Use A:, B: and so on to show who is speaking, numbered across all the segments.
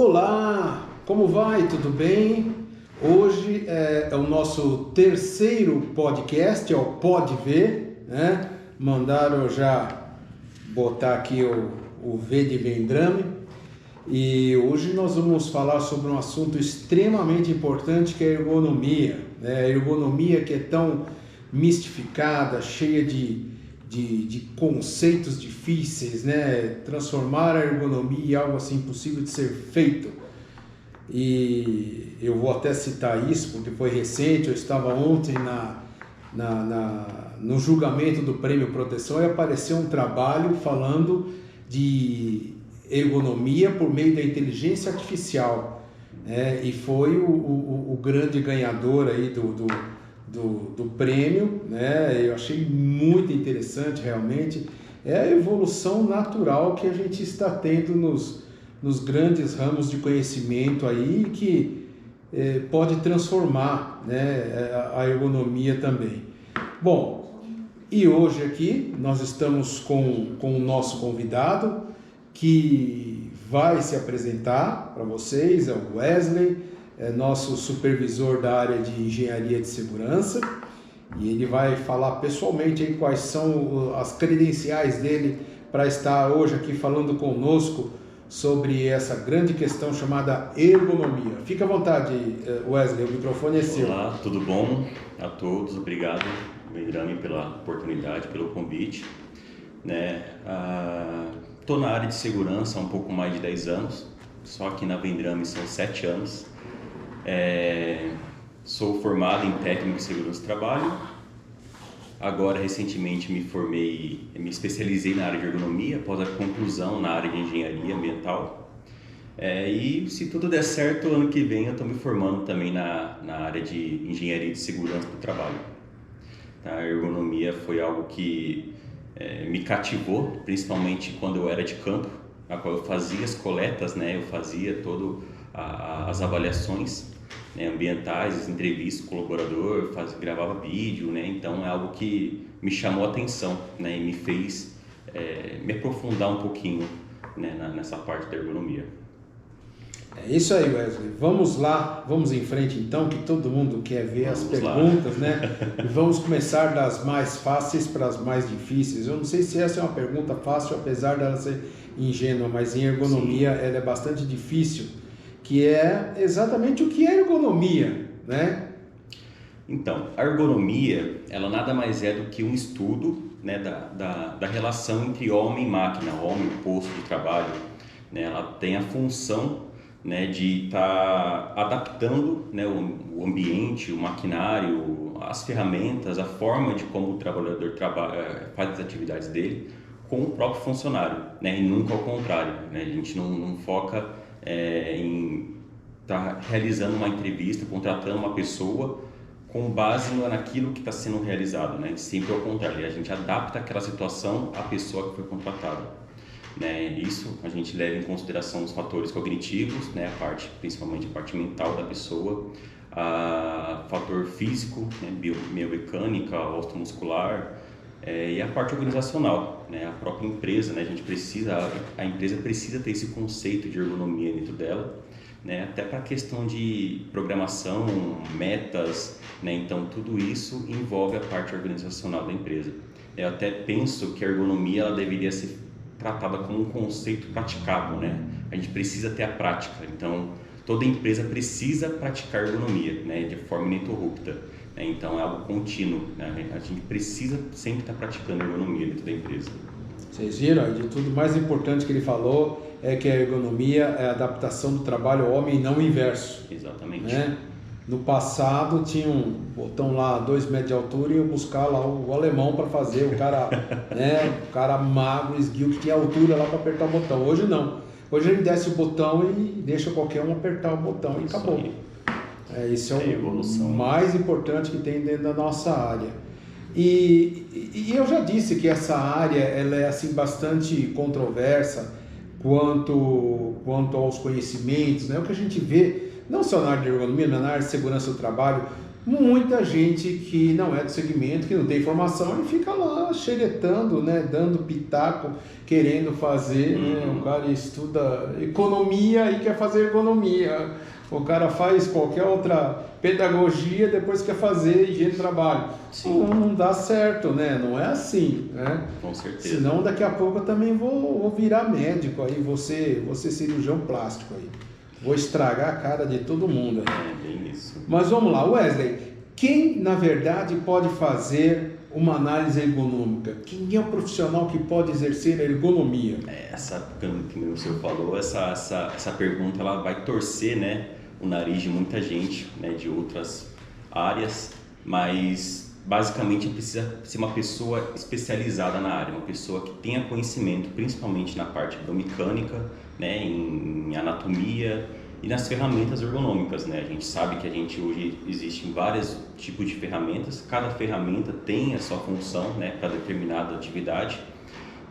A: Olá, como vai? Tudo bem? Hoje é o nosso terceiro podcast, é o Pode Ver, né? Mandaram já botar aqui o V de Vendrame. E hoje nós vamos falar sobre um assunto extremamente importante que é a ergonomia, né? A ergonomia que é tão mistificada, cheia de conceitos difíceis, né? Transformar a ergonomia em algo assim impossível de ser feito. E eu vou até citar isso porque foi recente. Eu estava ontem no julgamento do Prêmio Proteção e apareceu um trabalho falando de ergonomia por meio da inteligência artificial, e foi o grande ganhador aí do prêmio, né? Eu achei muito interessante, realmente. É a evolução natural que a gente está tendo nos grandes ramos de conhecimento aí, que pode transformar, né, a ergonomia também. Bom, e hoje aqui nós estamos com o nosso convidado, que vai se apresentar para vocês, é o Wesley, nosso supervisor da área de engenharia de segurança, e ele vai falar pessoalmente aí quais são as credenciais dele para estar hoje aqui falando conosco sobre essa grande questão chamada ergonomia. Fica à vontade, Wesley, o microfone é seu.
B: Olá, tudo bom a todos? Obrigado, Vendrame, pela oportunidade, pelo convite. Estou na área de segurança há um pouco mais de 10 anos, só que na Vendrame são 7 anos. Sou formado em técnico de segurança do trabalho. Agora, recentemente, me especializei na área de ergonomia, após a conclusão na área de engenharia ambiental. E se tudo der certo, ano que vem eu estou me formando também na área de engenharia de segurança do trabalho. Tá? A ergonomia foi algo que me cativou, principalmente quando eu era de campo, na qual eu fazia as coletas, né? Eu fazia todas as avaliações, né, ambientais, as entrevistas com o colaborador, gravava vídeo, né? Então é algo que me chamou a atenção, né? E me fez me aprofundar um pouquinho, né, nessa parte da ergonomia.
A: É isso aí, Wesley. Vamos lá, vamos em frente então, que todo mundo quer ver as perguntas, né? E vamos começar das mais fáceis para as mais difíceis. Eu não sei se essa é uma pergunta fácil, apesar dela ser ingênua, mas em ergonomia ela é bastante difícil, que é exatamente o que é ergonomia, né?
B: Então, a ergonomia, ela nada mais é do que um estudo, né, da relação entre homem e máquina, homem e posto de trabalho, né? Ela tem a função, né, de estar adaptando, né, o ambiente, o maquinário, as ferramentas, a forma de como o trabalhador faz as atividades dele com o próprio funcionário, né, e nunca ao contrário, né? A gente não foca em estar realizando uma entrevista, contratando uma pessoa com base naquilo que está sendo realizado, né? Sempre ao contrário, a gente adapta aquela situação à pessoa que foi contratada. Né, isso a gente leva em consideração os fatores cognitivos, né, principalmente a parte mental da pessoa, fator físico, né, biomecânica, osteomuscular, e a parte organizacional, né, a própria empresa, né, a empresa precisa ter esse conceito de ergonomia dentro dela, né, até para a questão de programação, metas, né, então tudo isso envolve a parte organizacional da empresa. Eu até penso que a ergonomia ela deveria ser tratada como um conceito praticável, né? A gente precisa ter a prática, então toda empresa precisa praticar ergonomia, né, de forma ininterrupta, né? Então é algo contínuo, né? A gente precisa sempre estar praticando ergonomia dentro da empresa.
A: Vocês viram? De tudo mais importante que ele falou é que a ergonomia é a adaptação do trabalho ao homem e não o inverso.
B: Exatamente.
A: Né? No passado tinha um botão lá 2 metros de altura e eu buscar lá o alemão para fazer, o cara, né, o cara magro, esguio, que tinha altura lá para apertar o botão. Hoje não. Hoje ele desce o botão e deixa qualquer um apertar o botão e acabou. Isso é o evolução mais importante que tem dentro da nossa área. E eu já disse que essa área ela é assim bastante controversa quanto aos conhecimentos, né? O que a gente vê não só na área de ergonomia, mas na área de segurança do trabalho, muita gente que não é do segmento, que não tem formação, ele fica lá xeretando, né, dando pitaco, querendo fazer, né? O cara estuda economia e quer fazer ergonomia. O cara faz qualquer outra pedagogia, depois quer fazer higiene do trabalho. Não dá certo, né? Não é assim, né?
B: Com certeza.
A: Senão daqui a pouco eu também vou virar médico aí, vou ser cirurgião plástico aí. Vou estragar a cara de todo mundo aí.
B: É bem isso.
A: Mas vamos lá, Wesley. Quem, na verdade, pode fazer uma análise ergonômica? Quem é o profissional que pode exercer a ergonomia?
B: Essa, como o senhor falou, essa pergunta ela vai torcer, né, o nariz de muita gente, né, de outras áreas, mas basicamente precisa ser uma pessoa especializada na área, uma pessoa que tenha conhecimento, principalmente na parte biomecânica, né, em anatomia e nas ferramentas ergonômicas, né? A gente sabe que hoje existem vários tipos de ferramentas, cada ferramenta tem a sua função, né, para determinada atividade,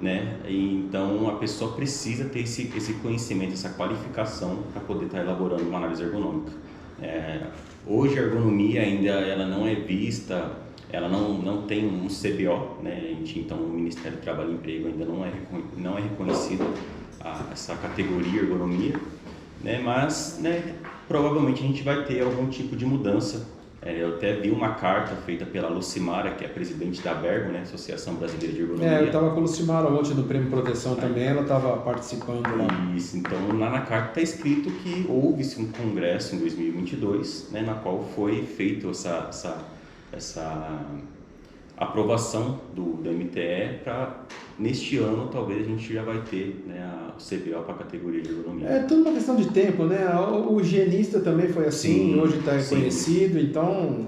B: né? E então a pessoa precisa ter esse conhecimento, essa qualificação para poder estar elaborando uma análise ergonômica. Hoje a ergonomia ainda ela não é vista, ela não tem um CBO, né? Então o Ministério do Trabalho e Emprego ainda não é reconhecido essa categoria ergonomia, né? Mas, né, provavelmente a gente vai ter algum tipo de mudança. Eu até vi uma carta feita pela Lucimara, que é presidente da ABERGO, né, Associação Brasileira de Ergonomia.
A: Eu estava com a Lucimara ontem no Prêmio Proteção também, ela estava participando lá.
B: Isso, então lá na carta está escrito que houve-se um congresso em 2022, né, na qual foi feito essa aprovação do MTE para, neste ano, talvez a gente já vai ter, né, o CBO para a categoria de ergonomia.
A: É tudo uma questão de tempo, né? O higienista também foi assim, hoje está reconhecido, então...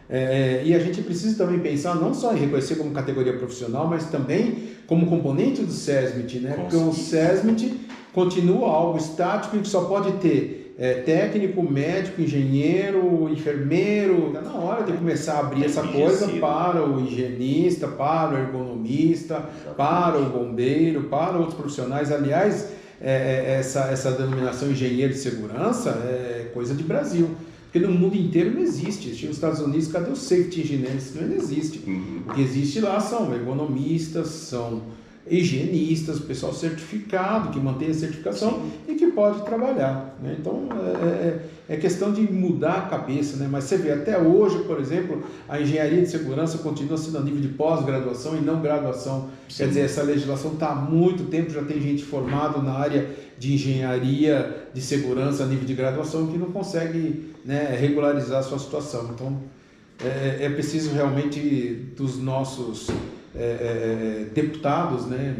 A: e a gente precisa também pensar não só em reconhecer como categoria profissional, mas também como componente do SESMIT, né? Porque o SESMIT continua algo estático e que só pode ter técnico, médico, engenheiro, enfermeiro. Está na hora de começar a abrir essa coisa para o higienista, para o ergonomista, para o bombeiro, para outros profissionais. Aliás, essa denominação engenheiro de segurança é coisa de Brasil. Porque no mundo inteiro não existe. Nos Estados Unidos, cadê o safety engineer? Isso não existe. O que existe lá são ergonomistas, são higienistas, pessoal certificado, que mantém a certificação e que pode trabalhar, né? Então, é questão de mudar a cabeça, né? Mas você vê, até hoje, por exemplo, a engenharia de segurança continua sendo a nível de pós-graduação e não graduação. Quer dizer, essa legislação está há muito tempo, já tem gente formada na área de engenharia de segurança a nível de graduação que não consegue, né, regularizar a sua situação. Então, é preciso realmente dos nossos deputados, né,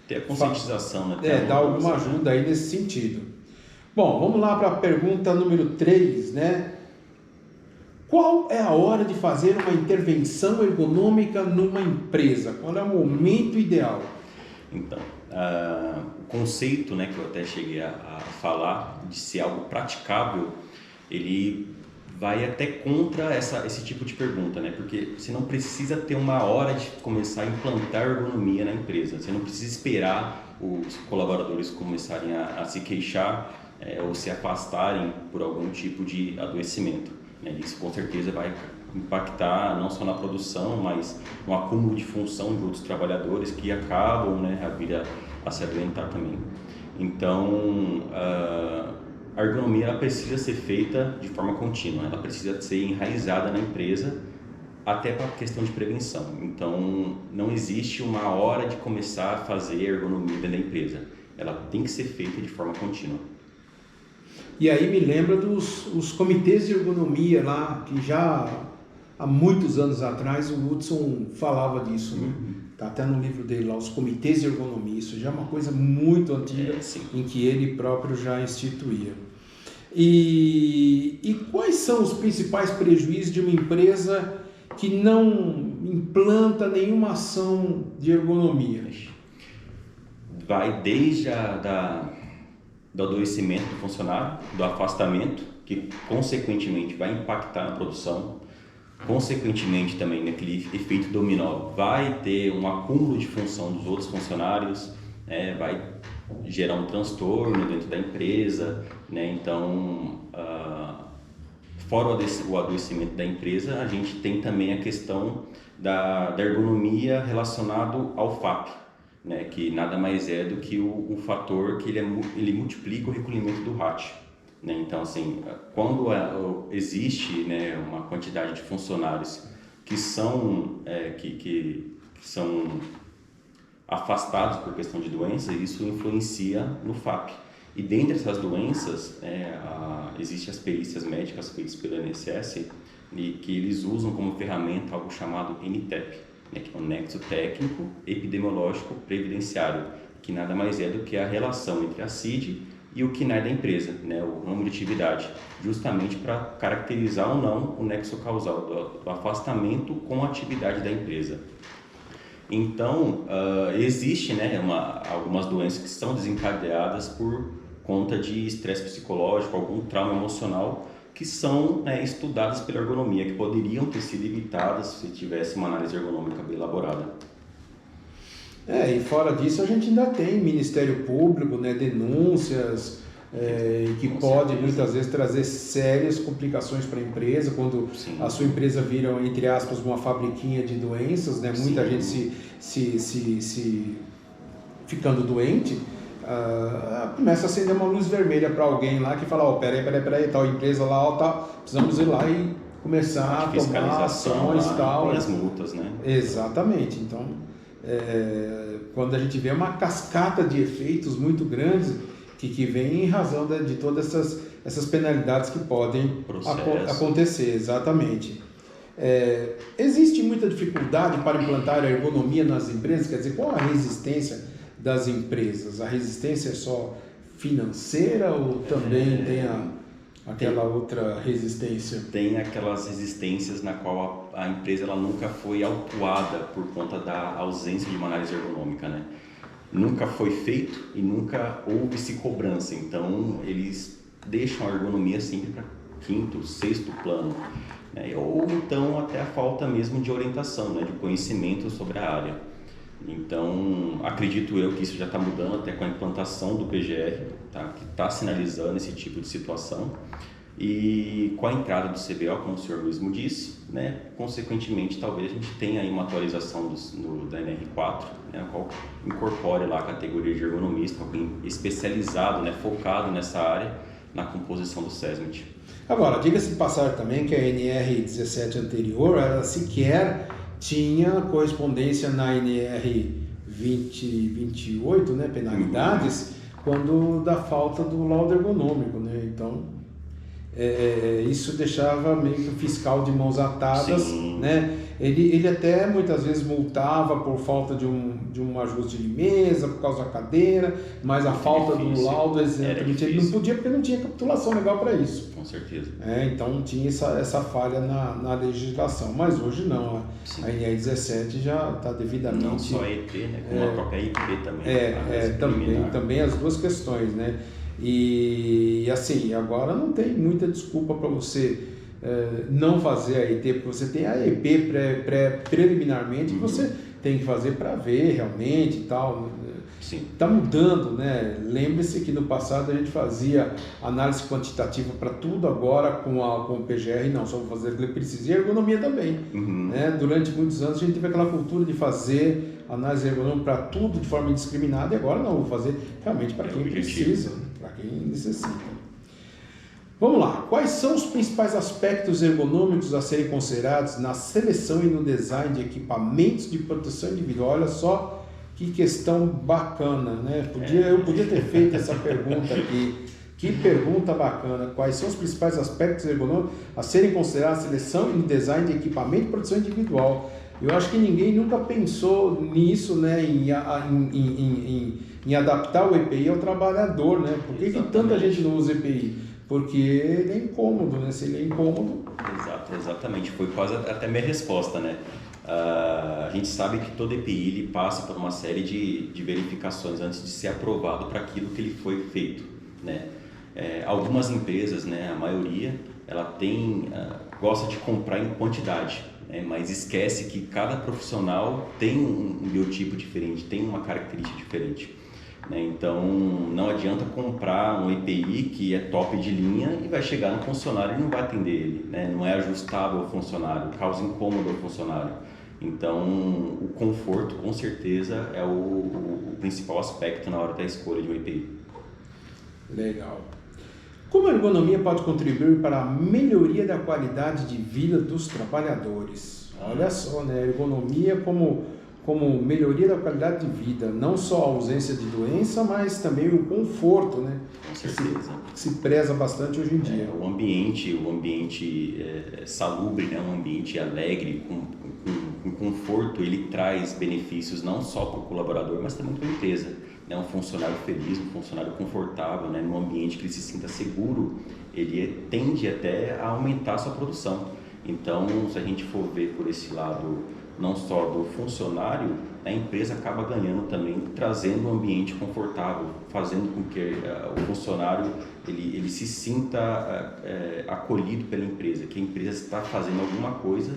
B: ter a conscientização, né,
A: dar alguma ajuda aí nesse sentido. Bom, vamos lá para a pergunta número 3, né? Qual é a hora de fazer uma intervenção ergonômica numa empresa? Qual é o momento ideal?
B: Então, o conceito, né, que eu até cheguei a falar de ser algo praticável, ele vai até contra esse tipo de pergunta, né? Porque você não precisa ter uma hora de começar a implantar ergonomia na empresa. Você não precisa esperar os colaboradores começarem a se queixar ou se afastarem por algum tipo de adoecimento, né? Isso com certeza vai impactar não só na produção, mas no acúmulo de função de outros trabalhadores que acabam, né, a vir a se adoentar também. Então, a ergonomia ela precisa ser feita de forma contínua, ela precisa ser enraizada na empresa até para a questão de prevenção. Então, não existe uma hora de começar a fazer ergonomia dentro da empresa, ela tem que ser feita de forma contínua.
A: E aí me lembra os comitês de ergonomia lá, que já há muitos anos atrás o Hudson falava disso, né? Está até no livro dele lá, os comitês de ergonomia. Isso já é uma coisa muito antiga, em que ele próprio já instituía. E quais são os principais prejuízos de uma empresa que não implanta nenhuma ação de ergonomia?
B: Vai desde do adoecimento do funcionário, do afastamento, que consequentemente vai impactar na produção, consequentemente também naquele efeito dominó, vai ter um acúmulo de função dos outros funcionários, vai gerar um transtorno dentro da empresa, né? Então, fora o adoecimento da empresa, a gente tem também a questão da ergonomia relacionado ao FAP, né? Que nada mais é do que o fator que ele multiplica o recolhimento do RAT. Né? Então, assim, quando existe, né, uma quantidade de funcionários que são afastados por questão de doença, isso influencia no FAP. E dentre essas doenças, existem as perícias médicas feitas pelo INSS, e que eles usam como ferramenta algo chamado NTEP, né, que é o Nexo Técnico Epidemiológico Previdenciário, que nada mais é do que a relação entre a CID e o KNAI da empresa, né, o ramo de atividade, justamente para caracterizar ou não o nexo causal do afastamento com a atividade da empresa. Então, existe, né, algumas doenças que são desencadeadas por conta de estresse psicológico, algum trauma emocional, que são, né, estudadas pela ergonomia, que poderiam ter sido evitadas se tivesse uma análise ergonômica bem elaborada.
A: E fora disso a gente ainda tem Ministério Público, né, denúncias, que pode muitas vezes trazer sérias complicações para a empresa, quando Sim. a sua empresa vira, entre aspas, uma fabriquinha de doenças, né? Muita gente se ficando doente, começa a acender uma luz vermelha para alguém lá que fala, peraí, tal empresa lá, precisamos ir lá e começar a tomar ações e tal.
B: Tem as multas, né?
A: Exatamente, então quando a gente vê uma cascata de efeitos muito grandes que vem em razão de todas essas penalidades que podem acontecer, exatamente. Existe muita dificuldade para implantar a ergonomia nas empresas, quer dizer, qual a resistência das empresas? A resistência é só financeira ou também tem aquela outra resistência?
B: Tem aquelas resistências na qual a empresa ela nunca foi autuada por conta da ausência de uma análise ergonômica, né? Nunca foi feito e nunca houve-se cobrança, então eles deixam a ergonomia sempre para quinto, sexto plano, né? Ou então até a falta mesmo de orientação, né? De conhecimento sobre a área. Então, acredito eu que isso já está mudando até com a implantação do PGR, tá? Que está sinalizando esse tipo de situação. E com a entrada do CBO, como o senhor mesmo disse, né? Consequentemente, talvez a gente tenha aí uma atualização da NR4, né? Qual incorpore lá a categoria de ergonomista, alguém especializado, né? Focado nessa área, na composição do SESMIT.
A: Agora, diga-se de passagem também que a NR17 anterior, ela sequer tinha correspondência na NR 2028, né, penalidades, quando da falta do laudo ergonômico, né? Então, isso deixava meio que o fiscal de mãos atadas, Sim. né? Ele até muitas vezes multava por falta de um ajuste de mesa, por causa da cadeira, mas a falta do laudo, exatamente, ele não podia porque não tinha capitulação legal para isso.
B: Com certeza.
A: Então tinha essa falha na legislação, mas hoje não. A NR17 já está devidamente...
B: Não só a EP, né? Como a própria IP também.
A: Também as duas questões, né? E assim, agora não tem muita desculpa para você não fazer a ET, porque você tem a EP preliminarmente que você tem que fazer para ver realmente e tal. Está mudando, né? Lembre-se que no passado a gente fazia análise quantitativa para tudo, agora com o PGR não, só vou fazer glicemia e ergonomia também. Né? Durante muitos anos a gente teve aquela cultura de fazer análise ergonômica para tudo de forma indiscriminada e agora não, vou fazer realmente para quem precisa, para quem necessita. Vamos lá, quais são os principais aspectos ergonômicos a serem considerados na seleção e no design de equipamentos de proteção individual? Olha só que questão bacana, né? Eu podia ter feito essa pergunta aqui. Que pergunta bacana. Quais são os principais aspectos ergonômicos a serem considerados na seleção e no design de equipamento de proteção individual? Eu acho que ninguém nunca pensou nisso, né? Em adaptar o EPI ao trabalhador, né? Por que tanta gente não usa EPI? Porque ele é incômodo, né? Se ele é incômodo...
B: Exatamente. Foi quase até minha resposta, né? A gente sabe que todo EPI ele passa por uma série de verificações antes de ser aprovado para aquilo que ele foi feito, né? Algumas empresas, né, a maioria, ela gosta de comprar em quantidade, né? Mas esquece que cada profissional tem um biotipo diferente, tem uma característica diferente. né? Então, não adianta comprar um EPI que é top de linha e vai chegar no funcionário e não vai atender ele, né? Não é ajustável ao funcionário, causa incômodo ao funcionário. Então, o conforto, com certeza, é o principal aspecto na hora da escolha de um EPI.
A: Legal. Como a ergonomia pode contribuir para a melhoria da qualidade de vida dos trabalhadores? Olha só, né? A ergonomia como melhoria da qualidade de vida, não só a ausência de doença, mas também o conforto, né?
B: Com certeza.
A: Que se preza bastante hoje em dia.
B: O ambiente salubre, né? Um ambiente alegre, com conforto, ele traz benefícios não só para o colaborador, mas também para a empresa. Né? Um funcionário feliz, um funcionário confortável, né? Num ambiente que ele se sinta seguro, ele tende até a aumentar a sua produção. Então, se a gente for ver por esse lado, não só do funcionário, a empresa acaba ganhando também, trazendo um ambiente confortável, fazendo com que o funcionário ele se sinta acolhido pela empresa, que a empresa está fazendo alguma coisa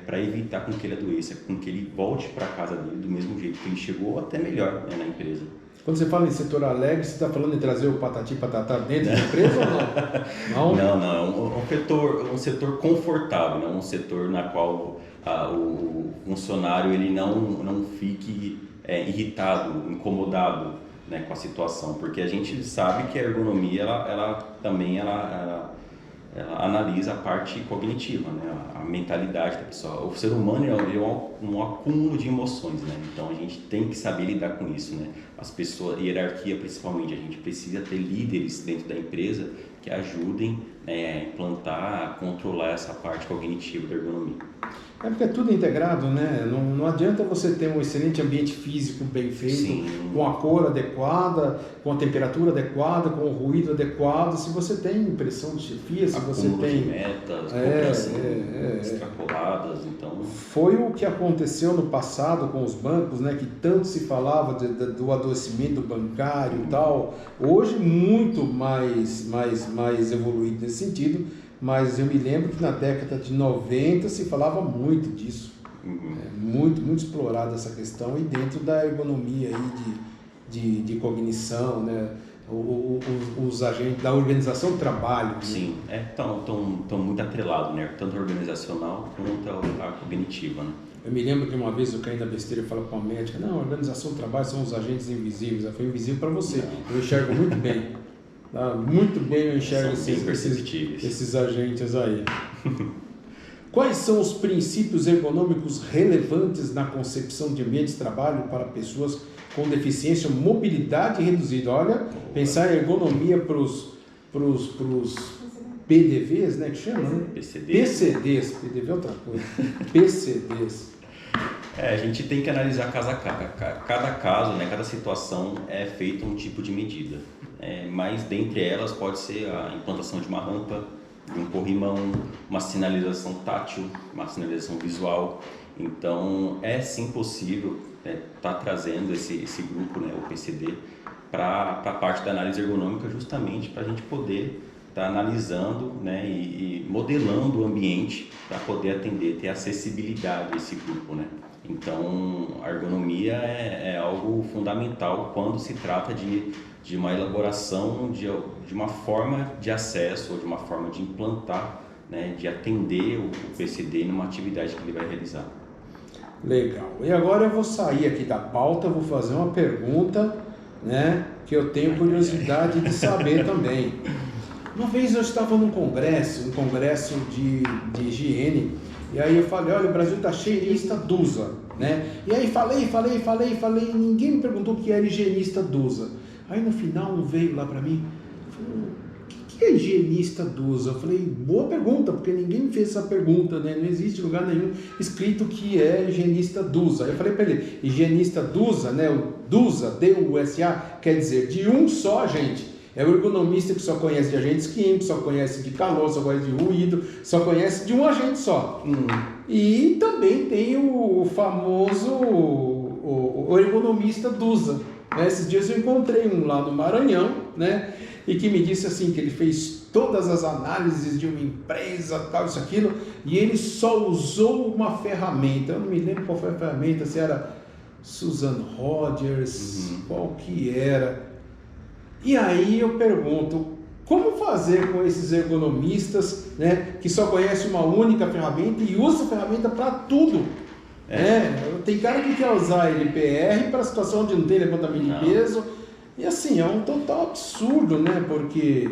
B: para evitar com que ele adoeça, com que ele volte para a casa dele do mesmo jeito que ele chegou, ou até melhor, né, na empresa.
A: Quando você fala em setor alegre, você está falando em trazer o patati patatá dentro da empresa ou não?
B: Não, um setor confortável, né? Um setor na qual o funcionário ele não fique irritado, incomodado, né, com a situação, porque a gente sabe que a ergonomia ela analisa a parte cognitiva, né? A mentalidade da pessoa. O ser humano é um acúmulo de emoções, né? Então a gente tem que saber lidar com isso, né? As pessoas, hierarquia principalmente, a gente precisa ter líderes dentro da empresa que ajudem, né, a implantar, a controlar essa parte cognitiva da ergonomia.
A: É porque é tudo integrado, né? Não adianta você ter um excelente ambiente físico bem feito, sim, com a cor adequada, com a temperatura adequada, com o ruído adequado, se você tem pressão de chefia, se você tem...
B: de metas, cobranças extrapoladas, então...
A: Foi o que aconteceu no passado com os bancos, né? Que tanto se falava do adoecimento bancário e tal. Hoje, muito mais evoluído nesse sentido, mas eu me lembro que na década de 90 se falava muito disso, muito explorada essa questão, e dentro da ergonomia aí de cognição, né? Os agentes da organização do trabalho.
B: Sim, estão muito atrelados, né? Tanto a organizacional quanto a cognitiva, né?
A: Eu me lembro que uma vez eu caí da besteira e falei com a médica, não, a organização do trabalho são os agentes invisíveis. Ela foi invisível para você, eu enxergo muito bem. Muito bem eu enxergo esses agentes aí. Quais são os princípios ergonômicos relevantes na concepção de ambientes de trabalho para pessoas com deficiência ou mobilidade reduzida? Olha, pensar em ergonomia para os PDVs, né, que chama, né? PCDs, PDV é outra coisa. PCDs.
B: A gente tem que analisar cada caso, né, cada situação é feita um tipo de medida. Mas dentre elas pode ser a implantação de uma rampa, de um corrimão, uma sinalização tátil, uma sinalização visual. Então é sim possível tá trazendo esse grupo, né, o PCD, para a parte da análise ergonômica, justamente para a gente poder estar analisando, né, e modelando o ambiente para poder atender, ter acessibilidade a esse grupo, né? Então a ergonomia é algo fundamental quando se trata de uma elaboração de uma forma de acesso ou de uma forma de implantar, né, de atender o PCD numa atividade que ele vai realizar.
A: Legal. E agora eu vou sair aqui da pauta, vou fazer uma pergunta, né, que eu tenho curiosidade de saber também. Uma vez eu estava num congresso de higiene, e aí eu falei, olha, o Brasil está cheio de higienista DUSA, né? E aí falei, e ninguém me perguntou o que era higienista DUSA. Aí no final veio lá para mim, falou, o que é higienista DUSA? Eu falei, boa pergunta, porque ninguém me fez essa pergunta, né? Não existe lugar nenhum escrito que é higienista DUSA. Aí eu falei para ele, higienista DUSA, né? O DUSA, D-U-S-A, quer dizer de um só agente. É o ergonomista que só conhece de agentes químicos, só conhece de calor, só conhece de ruído, só conhece de um agente só. E também tem o famoso o ergonomista DUSA. Esses dias eu encontrei um lá no Maranhão, né? E que me disse assim, que ele fez todas as análises de uma empresa, tal, isso, aquilo, e ele só usou uma ferramenta. Eu não me lembro qual foi a ferramenta, se era Susan Rogers, qual que era? E aí eu pergunto, como fazer com esses ergonomistas, né, que só conhecem uma única ferramenta e usam a ferramenta para tudo? Tem cara que quer usar LPR para a situação onde não tem levantamento de peso. E assim, é um total absurdo, né? Porque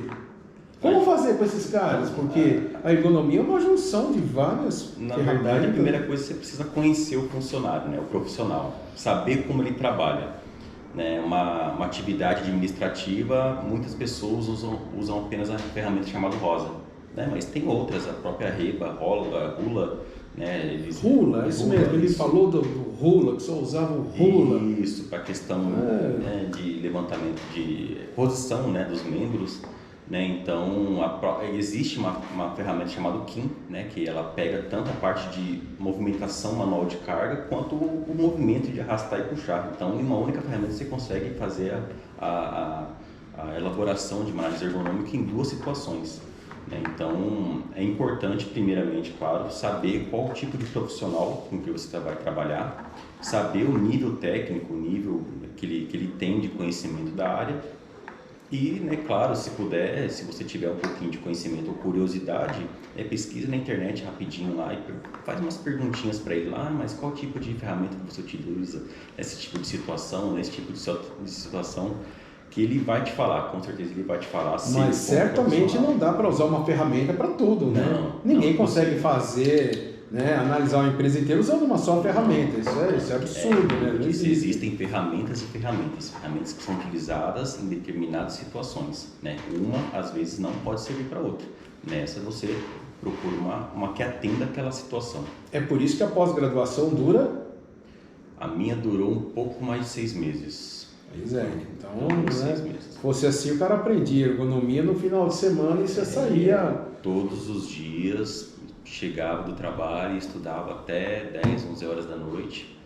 A: como fazer com esses caras? Porque a ergonomia é uma junção de várias ferramentas.
B: Na verdade, a primeira coisa, você precisa conhecer o funcionário, né, o profissional, saber como ele trabalha. Né? Uma atividade administrativa, muitas pessoas usam apenas a ferramenta chamada ROSA, né? Mas tem outras, a própria REBA, Rula, né?
A: Rula, isso mesmo, ele falou do Rula, que só usava o Rula.
B: Isso, para a questão né, de levantamento de posição, né, dos membros. Né? Então, existe uma ferramenta chamada KIM, né, que ela pega tanto a parte de movimentação manual de carga, quanto o movimento de arrastar e puxar. Então, em uma única ferramenta você consegue fazer a elaboração de uma análise ergonômica em duas situações. Né? Então, é importante, primeiramente, claro, saber qual tipo de profissional com que você vai trabalhar, saber o nível técnico, o nível que ele tem de conhecimento da área. E, né, claro, se puder, se você tiver um pouquinho de conhecimento ou curiosidade, pesquisa na internet rapidinho lá e faz umas perguntinhas para ele lá, mas qual tipo de ferramenta que você utiliza nesse tipo de situação, nesse tipo de situação, que ele vai te falar, com certeza ele vai te falar.
A: Mas certamente não dá para usar uma ferramenta para tudo, né? Ninguém consegue fazer... Né, analisar uma empresa inteira usando uma só ferramenta, isso é absurdo, né? Não
B: existem ferramentas e ferramentas que são utilizadas em determinadas situações, né? Uma às vezes não pode servir para outra, nessa você procura uma que atenda aquela situação.
A: É por isso que a pós-graduação dura?
B: A minha durou um pouco mais de 6 meses.
A: Pois é, então, né, se fosse assim o cara aprendia ergonomia no final de semana e você saía...
B: Todos os dias... Chegava do trabalho e estudava até 10, 11 horas da noite,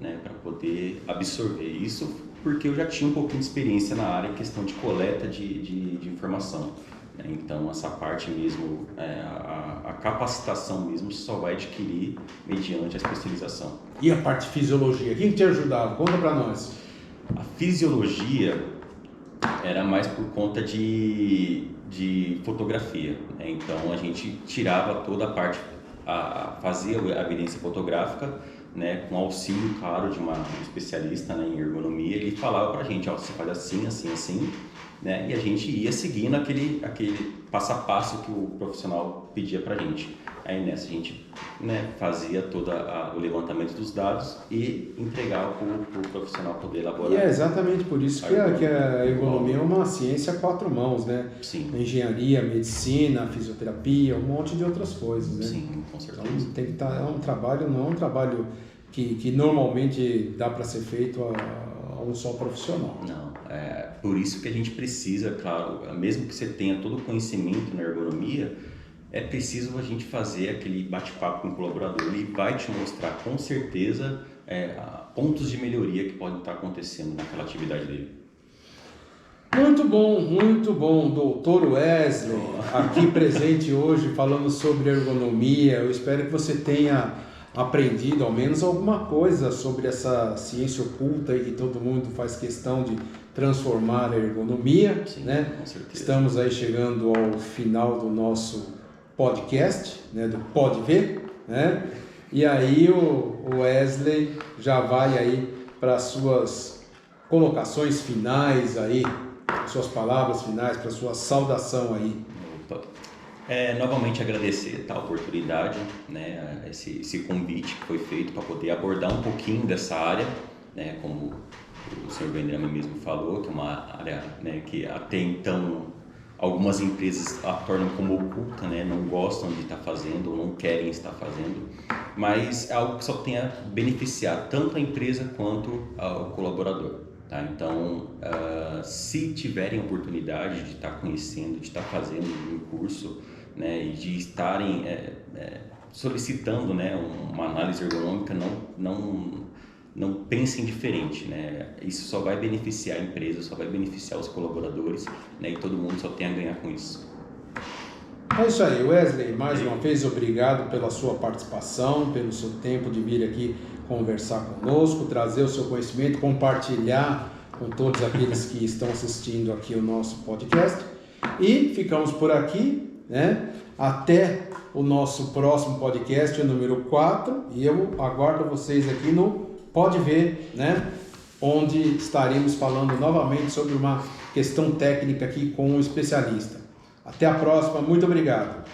B: né, para poder absorver isso, porque eu já tinha um pouquinho de experiência na área em questão de coleta de informação. Né? Então, essa parte mesmo, a capacitação mesmo só vai adquirir mediante a especialização.
A: E a parte de fisiologia? Quem te ajudava? Conta para nós.
B: A fisiologia era mais por conta de fotografia, né? Então a gente tirava toda a parte, fazia a evidência fotográfica, né, com auxílio, claro, de um especialista, né, em ergonomia. Ele falava pra gente, você faz assim, assim, assim, né, e a gente ia seguindo aquele passo a passo que o profissional pedia pra gente. Aí nessa a gente, né, fazia todo o levantamento dos dados e entregava para o profissional poder elaborar.
A: E é exatamente por isso que a ergonomia é uma ciência a 4 mãos, né?
B: Sim.
A: Engenharia, medicina, fisioterapia, um monte de outras coisas, né?
B: Sim, com certeza.
A: Então tem que estar, não é um trabalho que normalmente dá para ser feito a um só profissional.
B: Não, por isso que a gente precisa, claro, mesmo que você tenha todo o conhecimento na ergonomia, é preciso a gente fazer aquele bate-papo com o colaborador. Ele vai te mostrar com certeza pontos de melhoria que podem estar acontecendo naquela atividade dele.
A: Muito bom, doutor Wesley, aqui presente hoje falando sobre ergonomia. Eu espero que você tenha aprendido ao menos alguma coisa sobre essa ciência oculta aí que todo mundo faz questão de transformar a ergonomia.
B: Sim,
A: né?
B: Com certeza.
A: Estamos aí chegando ao final do nosso podcast, né, do Pode Ver, né? E aí o Wesley já vai aí para as suas colocações finais aí, suas palavras finais, para sua saudação aí.
B: Novamente agradecer a oportunidade, né, esse convite que foi feito para poder abordar um pouquinho dessa área, né, como o senhor Vendrame mesmo falou, que é uma área, né, que até então algumas empresas a tornam como oculta, né? Não gostam de estar fazendo ou não querem estar fazendo, mas é algo que só tem a beneficiar tanto a empresa quanto o colaborador. Tá? Então, se tiverem oportunidade de estar conhecendo, de estar fazendo um curso, né, e de estarem solicitando, né, uma análise ergonômica, não pensem diferente, né? Isso só vai beneficiar a empresa, só vai beneficiar os colaboradores, né? E todo mundo só tem a ganhar com isso.
A: É isso aí, Wesley, mais uma vez obrigado pela sua participação, pelo seu tempo de vir aqui conversar conosco, trazer o seu conhecimento, compartilhar com todos aqueles que estão assistindo aqui o nosso podcast. E ficamos por aqui, né? Até o nosso próximo podcast, o número 4, e eu aguardo vocês aqui no Pode Ver, né? Onde estaremos falando novamente sobre uma questão técnica aqui com um especialista. Até a próxima, muito obrigado.